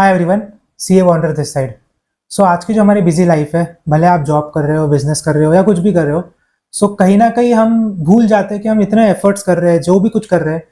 हाय everyone, CA वॉन्डर this side. So आज की जो हमारी बिजी लाइफ है, भले आप जॉब कर रहे हो, बिजनेस कर रहे हो या कुछ भी कर रहे हो, सो कहीं ना कहीं हम भूल जाते हैं कि हम इतने एफर्ट्स कर रहे हैं, जो भी कुछ कर रहे हैं,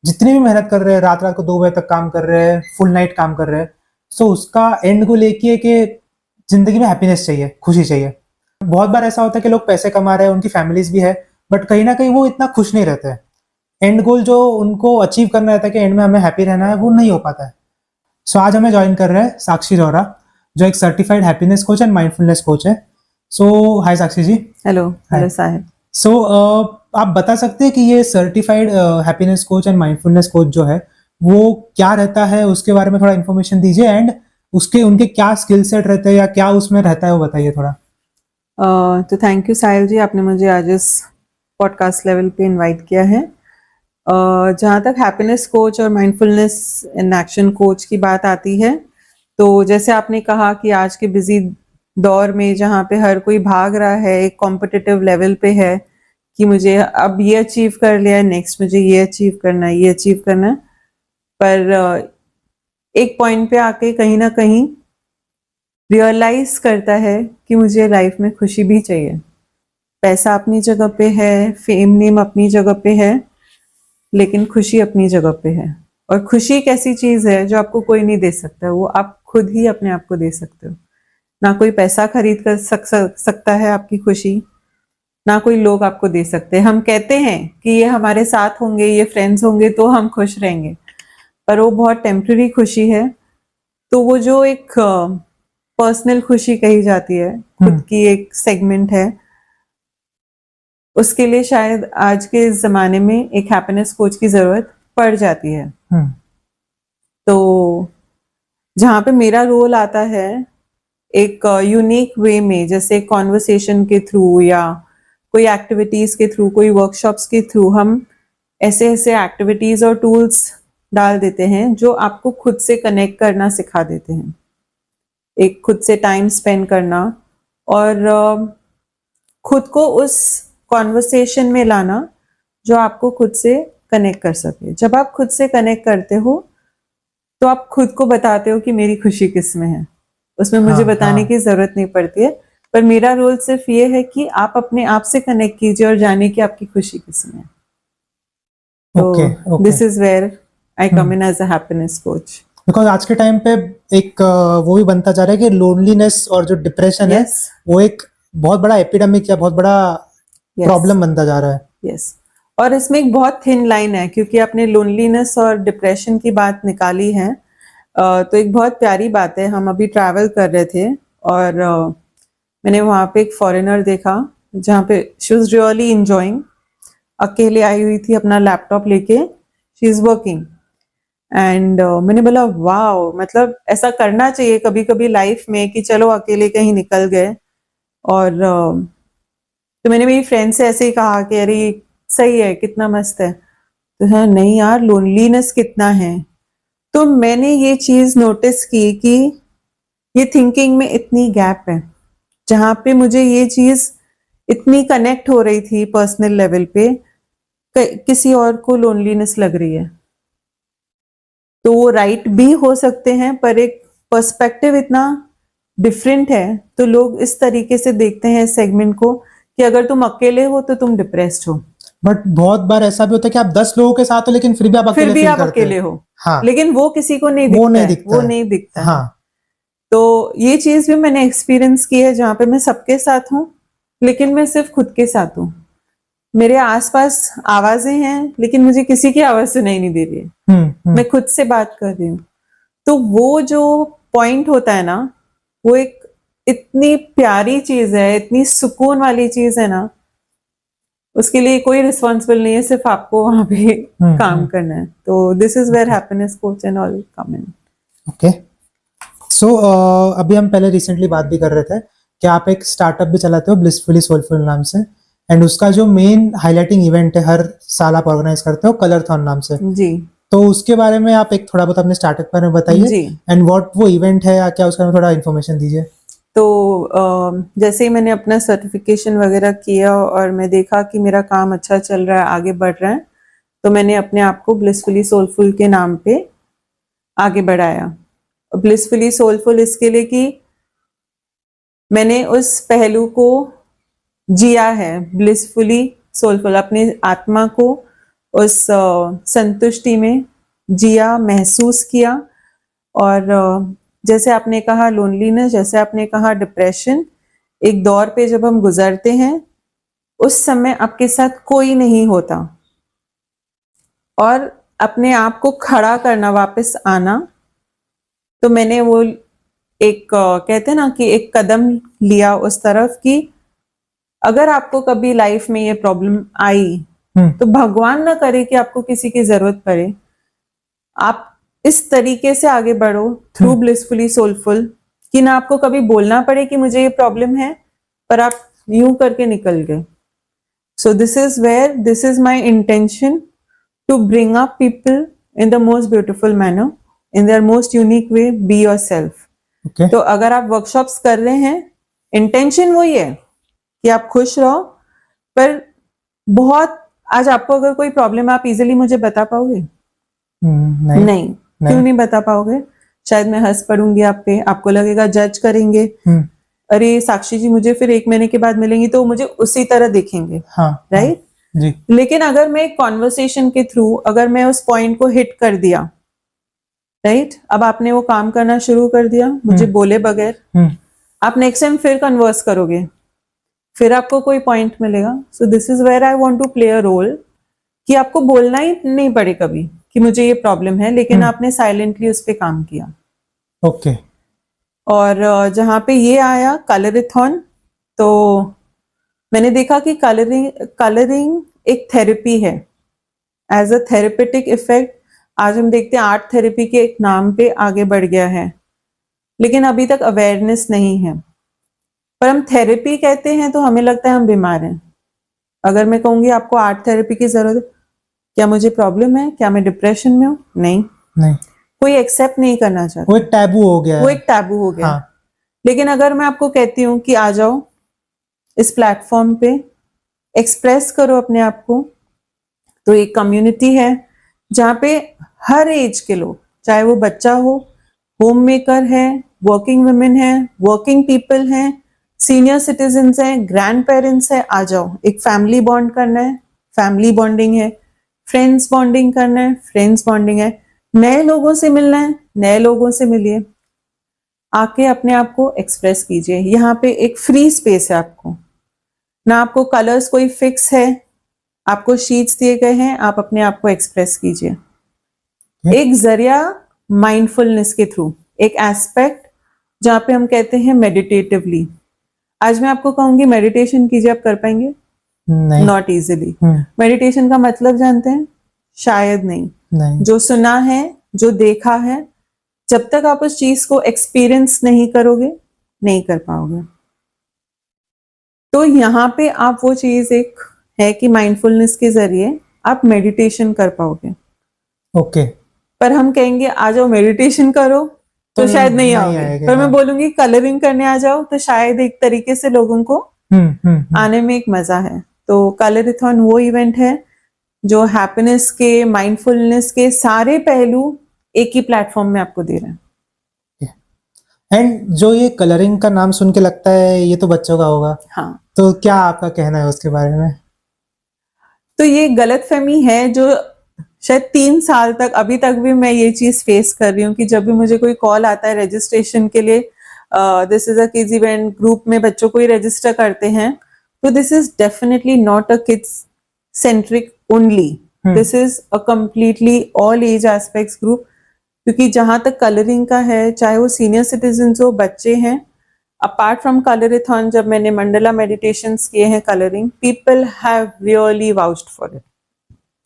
जितनी भी मेहनत कर रहे हैं, रात रात को 2 बजे तक काम कर रहे हैं, फुल नाइट काम कर रहे हैं, सो उसका एंड को लेके कि जिंदगी में हैप्पीनेस चाहिए, खुशी चाहिए। बहुत बार ऐसा होता है कि लोग पैसे कमा रहे हैं, उनकी फैमिलीज भी है, बट कहीं ना कहीं वो इतना खुश नहीं रहते हैं। एंड गोल जो उनको अचीव करना रहता है कि एंड में हमें हैप्पी रहना है, वो नहीं हो पाता है। सो आज हमें ज्वाइन कर रहे हैं साक्षी रोहरा, जो एक certified happiness coach and mindfulness coach है। So hi Sakshi ji. Hello Hi. Hello Sahib. So आप बता सकते हैं कि ये certified happiness coach and mindfulness coach जो है वो क्या रहता है, उसके बारे में थोड़ा इन्फॉर्मेशन दीजिए। एंड उसके उनके क्या स्किल सेट रहते हैं या क्या उसमें रहता है, वो बताइए थोड़ा। तो थैंक यू साहिल जी, आपने मुझे आज इस पॉडकास्ट लेवल पे इनवाइट किया है। जहाँ तक हैप्पीनेस कोच और माइंडफुलनेस इन एक्शन कोच की बात आती है, तो जैसे आपने कहा कि आज के बिजी दौर में जहाँ पे हर कोई भाग रहा है, एक कॉम्पिटिटिव लेवल पे है कि मुझे अब ये अचीव कर लिया है, नेक्स्ट मुझे ये अचीव करना है, ये अचीव करना है, पर एक पॉइंट पे आके कहीं ना कहीं रियलाइज करता है कि मुझे लाइफ में खुशी भी चाहिए। पैसा अपनी जगह पे है, फेम नेम अपनी जगह पे है, लेकिन खुशी अपनी जगह पे है। और खुशी एक ऐसी चीज है जो आपको कोई नहीं दे सकता, वो आप खुद ही अपने आप को दे सकते हो। ना कोई पैसा खरीद कर सकता है आपकी खुशी, ना कोई लोग आपको दे सकते हैं। हम कहते हैं कि ये हमारे साथ होंगे, ये फ्रेंड्स होंगे तो हम खुश रहेंगे, पर वो बहुत टेम्पररी खुशी है। तो वो जो एक पर्सनल खुशी कही जाती है, खुद की एक सेगमेंट है, उसके लिए शायद आज के ज़माने में एक हैप्पीनेस कोच की ज़रूरत पड़ जाती है। तो जहाँ पे मेरा रोल आता है, एक यूनिक वे में, जैसे कॉन्वर्सेशन के थ्रू या कोई एक्टिविटीज़ के थ्रू, कोई वर्कशॉप्स के थ्रू, हम ऐसे ऐसे एक्टिविटीज़ और टूल्स डाल देते हैं जो आपको खुद से कनेक्ट करना सिखा देते हैं, एक खुद से टाइम स्पेंड करना और खुद को उस कॉन्वर्सेशन में लाना जो आपको खुद से कनेक्ट कर सके। जब आप खुद से कनेक्ट करते हो तो आप खुद को बताते हो कि मेरी खुशी किस में है, उसमें मुझे बताने की जरूरत नहीं पड़ती है। पर मेरा रोल सिर्फ ये है कि आप अपने आप से कनेक्ट कीजिए और जानिए कि आपकी खुशी किस में है। तो this is where I come in as a happiness coach. Because आज के टाइम पे एक वो भी बनता जा रहा है कि लोनलीनेस और जो डिप्रेशन है वो एक बहुत बड़ा एपिडेमिक या बहुत बड़ा प्रॉब्लम बनता जा रहा है। यस, और इसमें एक बहुत थिन लाइन है, क्योंकि आपने लोनलीनेस और डिप्रेशन की बात निकाली है। तो एक बहुत प्यारी बात है, हम अभी ट्रैवल कर रहे थे और मैंने वहाँ पे एक फॉरेनर देखा जहाँ पे शी वाज रियली एंजॉयिंग, अकेले आई हुई थी अपना लैपटॉप लेके, शी इज वर्किंग। एंड मैंने बोला वाओ, मतलब ऐसा करना चाहिए कभी कभी लाइफ में कि चलो अकेले कहीं निकल गए। और तो मैंने मेरी फ्रेंड से ऐसे ही कहा कि अरे सही है, कितना मस्त है। तो हाँ, नहीं यार, लोनलीनेस कितना है। तो मैंने ये चीज नोटिस की कि ये थिंकिंग में इतनी गैप है, जहाँ पे मुझे ये चीज इतनी कनेक्ट हो रही थी पर्सनल लेवल पे, किसी और को लोनलीनेस लग रही है। तो वो राइट भी हो सकते हैं, पर एक पर्सपेक्टिव इतना डिफरेंट है, तो लोग इस तरीके से देखते हैं सेगमेंट को कि अगर तुम अकेले हो तो तुम डिप्रेस्ड हो। बट बहुत बार ऐसा भी होता है कि आप 10 लोगों के साथ हो लेकिन फिर भी आप अकेले फील करते अकेले हो। हाँ, लेकिन वो किसी को नहीं दिखता, वो नहीं दिखता है। हाँ। तो ये चीज भी मैंने एक्सपीरियंस की है, जहाँ पे मैं सबके साथ हूँ लेकिन मैं सिर्फ खुद के साथ हूँ। मेरे आसपास आवाजें हैं लेकिन मुझे किसी की आवाज सुनाई नहीं दे रही है। मैं खुद से बात कर रही हूँ। तो वो जो पॉइंट होता है ना, वो एक इतनी प्यारी चीज है, इतनी सुकून वाली चीज है ना, उसके लिए कोई रिस्पॉन्सिबल नहीं है, सिर्फ आपको वहां पे काम करना है। तो this is where happiness coach and all come in. Okay, so अभी हम पहले रिसेंटली बात भी कर रहे थे कि आप एक स्टार्टअप भी चलाते हो ब्लिसफुली सोलफुल नाम से, एंड उसका जो मेन हाईलाइटिंग इवेंट है हर साल आप ऑर्गेनाइज करते हो कलरथॉन नाम से जी। तो उसके बारे में आप एक थोड़ा बहुत अपने स्टार्टअप के बारे में बताइए एंड व्हाट वो इवेंट है या क्या, उसका थोड़ा इन्फॉर्मेशन दीजिए। तो जैसे ही मैंने अपना सर्टिफिकेशन वगैरह किया और मैं देखा कि मेरा काम अच्छा चल रहा है, आगे बढ़ रहा है, तो मैंने अपने आप को ब्लिसफुली सोलफुल के नाम पे आगे बढ़ाया। ब्लिसफुली सोलफुल इसके लिए कि मैंने उस पहलू को जिया है, ब्लिसफुली सोलफुल, अपनी आत्मा को उस संतुष्टि में जिया, महसूस किया। और जैसे आपने कहा लोनलीनेस, जैसे आपने कहा डिप्रेशन, एक दौर पे जब हम गुजरते हैं उस समय आपके साथ कोई नहीं होता, और अपने आप को खड़ा करना, वापस आना, तो मैंने वो एक कहते हैं ना कि एक कदम लिया उस तरफ कि अगर आपको कभी लाइफ में ये प्रॉब्लम आई तो भगवान ना करे कि आपको किसी की जरूरत पड़े, आप इस तरीके से आगे बढ़ो थ्रू ब्लिसफुली सोलफुल कि ना आपको कभी बोलना पड़े कि मुझे ये प्रॉब्लम है, पर आप यूं करके निकल गए। So this is where, this is my intention to bring up people in the most beautiful manner, in their most unique way, be yourself. तो अगर आप वर्कशॉप्स कर रहे हैं, इंटेंशन वही है कि आप खुश रहो, पर बहुत आज आपको अगर कोई प्रॉब्लम है, आप इजीली मुझे बता पाओगे? नहीं। क्यों नहीं बता पाओगे? शायद मैं हंस पड़ूंगी आप पे, आपको लगेगा जज करेंगे, अरे साक्षी जी मुझे फिर 1 महीने के बाद मिलेंगी तो मुझे उसी तरह देखेंगे, राइट? जी। लेकिन अगर मैं कॉन्वर्सेशन के थ्रू, अगर मैं उस पॉइंट को हिट कर दिया, राइट, अब आपने वो काम करना शुरू कर दिया मुझे बोले बगैर, आप नेक्स्ट टाइम फिर कन्वर्स करोगे, फिर आपको कोई पॉइंट मिलेगा। So this is where I want to play a role कि आपको बोलना ही नहीं पड़े कभी कि मुझे ये प्रॉब्लम है, लेकिन आपने साइलेंटली उस पर काम किया। ओके। और जहाँ पे ये आया कलरिथॉन, तो मैंने देखा कि कलरिंग एक थेरेपी है, एज अ थेरेपेटिक इफेक्ट। आज हम देखते हैं आर्ट थेरेपी के एक नाम पे आगे बढ़ गया है, लेकिन अभी तक अवेयरनेस नहीं है। पर हम थेरेपी कहते हैं तो हमें लगता है हम बीमार हैं। अगर मैं कहूंगी आपको आर्ट थेरेपी की जरूरत है, क्या मुझे प्रॉब्लम है, क्या मैं डिप्रेशन में हूँ? नहीं, कोई एक्सेप्ट नहीं करना चाहता, वो एक टैबू हो गया, वो एक टैबू हो गया। लेकिन अगर मैं आपको कहती हूँ कि आ जाओ इस प्लेटफॉर्म पे, एक्सप्रेस करो अपने आप को, तो एक कम्युनिटी है जहाँ पे हर एज के लोग, चाहे वो बच्चा हो, होम मेकर है, वर्किंग वुमेन है, वर्किंग पीपल हैं, सीनियर सिटीजन्स हैं, ग्रैंड पेरेंट्स है, आ जाओ। एक फैमिली बॉन्ड करना है, फैमिली बॉन्डिंग है, फ्रेंड्स बॉन्डिंग करना है, फ्रेंड्स बॉन्डिंग है, नए लोगों से मिलना है, नए लोगों से मिलिए, आके अपने आप को एक्सप्रेस कीजिए। यहाँ पे एक फ्री स्पेस है, आपको ना आपको कलर्स कोई फिक्स है, आपको शीट्स दिए गए हैं, आप अपने आप को एक्सप्रेस कीजिए। एक जरिया माइंडफुलनेस के थ्रू, एक एस्पेक्ट जहाँ पे हम कहते हैं मेडिटेटिवली। आज मैं आपको कहूंगी मेडिटेशन कीजिए, आप कर पाएंगे? Not easily. मेडिटेशन का मतलब जानते हैं? शायद नहीं। जो सुना है, जो देखा है, जब तक आप उस चीज को एक्सपीरियंस नहीं करोगे, नहीं कर पाओगे। तो यहाँ पे आप वो चीज एक है कि माइंडफुलनेस के जरिए आप मेडिटेशन कर पाओगे। ओके। पर हम कहेंगे आ जाओ मेडिटेशन करो तो शायद नहीं आओगे। पर मैं बोलूंगी कलरिंग करने आ जाओ, तो शायद एक तरीके से लोगों को आने में एक मजा है। तो कलरिथॉन वो इवेंट है जो हैप्पीनेस के, माइंडफुलनेस के सारे पहलू एक ही प्लेटफॉर्म में आपको दे रहे हैं। एंड जो ये कलरिंग का नाम सुन के लगता है ये तो बच्चों का होगा, हाँ, तो क्या आपका कहना है उसके बारे में? तो ये गलतफहमी है जो शायद 3 साल तक, अभी तक भी मैं ये चीज फेस कर रही हूँ कि जब भी मुझे कोई कॉल आता है रजिस्ट्रेशन के लिए, this is a kids event, group में बच्चों को ही रजिस्टर करते हैं, तो this is definitely not a kids centric only, this is a completely all age aspects group. क्योंकि जहां तक कलरिंग का है, चाहे वो सीनियर सिटीजन हो, बच्चे हैं, अपार्ट फ्रॉम कलरिथॉन, जब मैंने मंडला मेडिटेशंस किए हैं colouring, people have really vouched for it.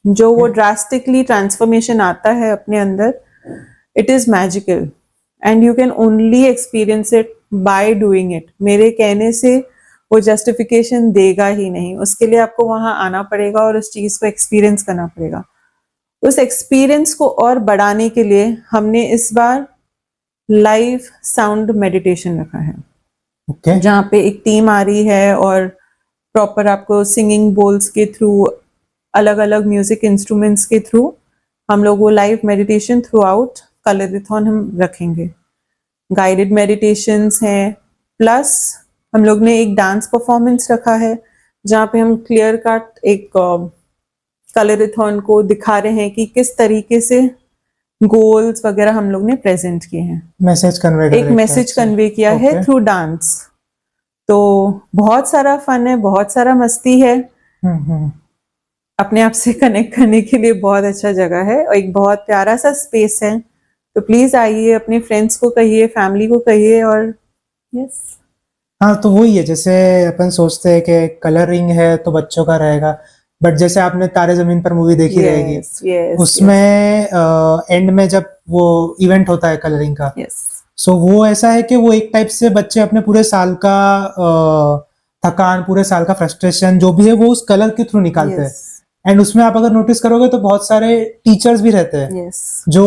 जो वो ड्रास्टिकली ट्रांसफॉर्मेशन आता है अपने अंदर, it is magical and you can only experience it by doing it. मेरे कहने से वो जस्टिफिकेशन देगा ही नहीं, उसके लिए आपको वहां आना पड़ेगा और उस चीज को एक्सपीरियंस करना पड़ेगा। उस एक्सपीरियंस को और बढ़ाने के लिए हमने इस बार लाइव साउंड मेडिटेशन रखा है, जहाँ पे एक टीम आ रही है और प्रॉपर आपको सिंगिंग बोल्स के थ्रू, अलग अलग म्यूजिक इंस्ट्रूमेंट्स के थ्रू हम लोग वो लाइव मेडिटेशन थ्रू आउट कलरिथॉन हम रखेंगे। गाइडेड मेडिटेशंस हैं, प्लस हम लोग ने एक डांस परफॉर्मेंस रखा है जहाँ पे हम क्लियर कट एक कलरथॉन को दिखा रहे हैं कि किस तरीके से गोल्स वगैरह हम लोग ने प्रेजेंट किए हैं, मैसेज कन्वे एक मैसेज कन्वे किया है थ्रू डांस। तो बहुत सारा फन है, बहुत सारा मस्ती है, अपने आप से कनेक्ट करने के लिए बहुत अच्छा जगह है और एक बहुत प्यारा सा स्पेस है। तो प्लीज आइए, अपने फ्रेंड्स को कहिए, फैमिली को कहिए। और यस, हाँ, तो वही है, जैसे अपन सोचते हैं कि कलरिंग है तो बच्चों का रहेगा, बट जैसे आपने तारे जमीन पर मूवी देखी रहेगी, यस यस, उसमें एंड में जब वो इवेंट होता है कलरिंग का, यस सो वो ऐसा है कि वो एक टाइप से बच्चे अपने पूरे साल का थकान, पूरे साल का फ्रस्ट्रेशन जो भी है वो उस कलर के थ्रू निकालते हैं। एंड उसमें आप अगर नोटिस करोगे तो बहुत सारे टीचर्स भी रहते हैं यस जो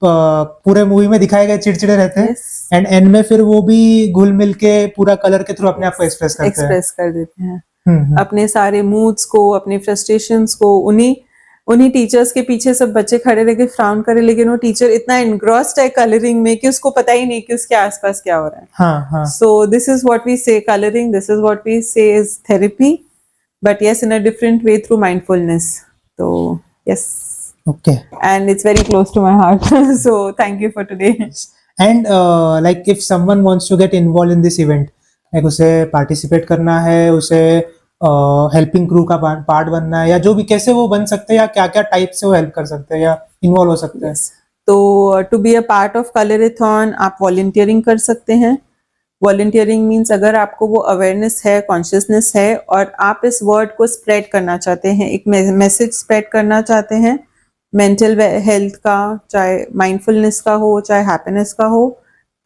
पूरे मूवी में दिखाए गए चिड़चिड़े रहते हैं, एंड एंड में फिर वो भी घुल मिल के पूरा कलर के थ्रू अपने आप को एक्सप्रेस करते हैं, एक्सप्रेस कर देते हैं अपने सारे मूड्स को, अपने फ्रस्ट्रेशंस को। उन्हीं टीचर्स के पीछे सब बच्चे खड़े रह के फ्राउन करे, लेकिन वो टीचर इतना एनग्रॉस्ड है कलरिंग में कि उसको पता ही नहीं कि उसके आसपास क्या हो रहा है। हाँ हाँ, so this is what we say colouring, this is what we say is therapy, but yes, in a different way through mindfulness. So yes, okay, and it's very close to my heart. So thank you for today. and like if someone wants to get involved in this event, like उसे participate करना है, उसे helping crew का part बनना है, या जो भी, कैसे वो बन सकते हैं, या क्या क्या टाइप से वो हेल्प कर सकते हैं या इन्वॉल्व हो सकते हैं? तो to be a part of colourthon आप वॉलंटियरिंग कर सकते हैं। वॉलंटियरिंग मीन्स अगर आपको वो अवेयरनेस है, कॉन्शियसनेस है और आप इस वर्ड को स्प्रेड करना चाहते हैं, एक मैसेज स्प्रेड करना चाहते हैं मेंटल हेल्थ का, चाहे माइंडफुलनेस का हो, चाहे हैप्पीनेस का हो,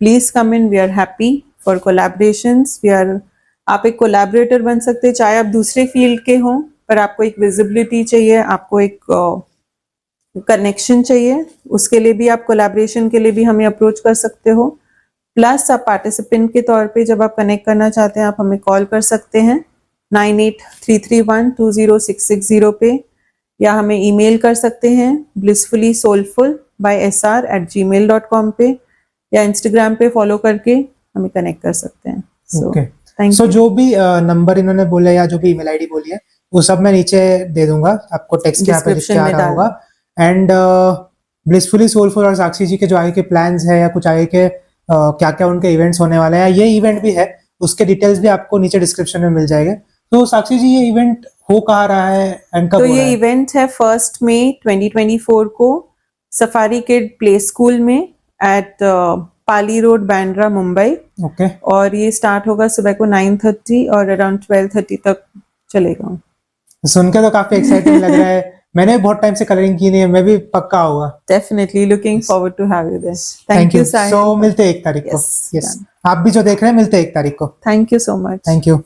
please come in, we are happy for collaborations. We are, आप एक कोलैबोरेटर बन सकते हैं, चाहे आप दूसरे फील्ड के हों, पर आपको एक विजिबिलिटी चाहिए, आपको एक कनेक्शन चाहिए, उसके लिए भी आप कोलैबोरेशन के लिए भी हमें अप्रोच कर सकते हो। प्लस आप पार्टिसिपेंट के तौर पे जब आप कनेक्ट करना चाहते हैं, आप हमें कॉल कर सकते हैं 9833120660 पे, या हमें ईमेल कर सकते हैं blissfullysoulful@gmail.com पे, या इंस्टाग्राम पे फॉलो करके हमें कनेक्ट कर सकते हैं। सो जो भी नंबर इन्होंने बोला या जो भी ईमेल आईडी बोली है वो सब मैं नीचे दे दूंगा, आपको टेक्स्ट यहाँ पे लिख के आ रहा होगा। एंड ब्लिसफुली सोलफुल और साक्षी जी के जो आगे के प्लान्स है या कुछ आगे के क्या क्या उनके इवेंट्स होने वाले हैं, ये इवेंट भी है, उसके डिटेल्स भी आपको नीचे डिस्क्रिप्शन में मिल जाएंगे। तो साक्षी जी, ये इवेंट हो कहाँ रहा है एंड कब हो रहा है? तो ये इवेंट है 1 मई 2024 को सफारी किड प्ले स्कूल में एट पाली रोड, बांद्रा, मुंबई। ओके, और ये स्टार्ट होगा सुबह को 9:30 और अराउंड 12:30 तक चलेगा। सुन के तो काफी एक्साइटिंग लग रहा है। मैंने बहुत टाइम से कलरिंग की नहीं है, मैं भी पक्का आऊंगा। Definitely looking forward to have you there. Thank you. So मिलते हैं 1 तारीख को। यस, आप भी जो देख रहे हैं, मिलते हैं 1 तारीख को। Thank you so much. Thank you.